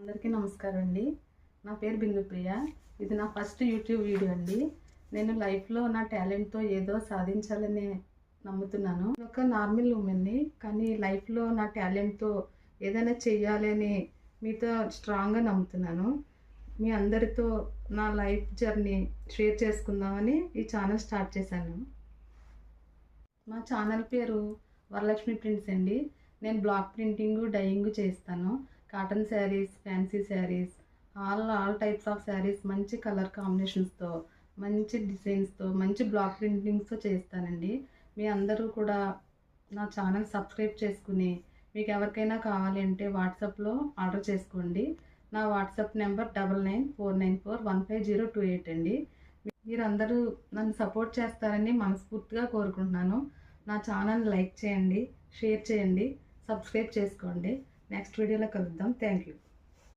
అందరికీ నమస్కారం అండి. నా పేరు బిందు ప్రియ. ఇది నా ఫస్ట్ యూట్యూబ్ వీడియో అండి. నేను లైఫ్లో నా టాలెంట్తో ఏదో సాధించాలని నమ్ముతున్నాను. ఒక నార్మల్ ఉమెన్ని, కానీ లైఫ్లో నా టాలెంట్తో ఏదైనా చెయ్యాలని మీతో స్ట్రాంగ్గా నమ్ముతున్నాను. మీ అందరితో నా లైఫ్ జర్నీ షేర్ చేసుకుందామని ఈ ఛానల్ స్టార్ట్ చేశాను. మా ఛానల్ పేరు వరలక్ష్మి ప్రింట్స్ అండి. నేను బ్లాక్ ప్రింటింగ్, డైయింగ్ చేస్తాను. Cotton saris, fancy saris, all types of saris మంచి కలర్ కాంబినేషన్స్తో, మంచి డిజైన్స్తో, మంచి బ్లాక్ ప్రింటింగ్స్తో చేస్తానండి. మీ అందరూ కూడా నా ఛానల్ సబ్స్క్రైబ్ చేసుకుని మీకు ఎవరికైనా కావాలి అంటే వాట్సాప్లో ఆర్డర్ చేసుకోండి. నా వాట్సాప్ నెంబర్ 9949415028 అండి. మీరందరూ నన్ను సపోర్ట్ చేస్తారని మనస్ఫూర్తిగా కోరుకుంటున్నాను. నా ఛానల్ లైక్ చేయండి, షేర్ చేయండి, సబ్స్క్రైబ్ చేసుకోండి. నెక్స్ట్ వీడియోలో కలుద్దాం. Thank you.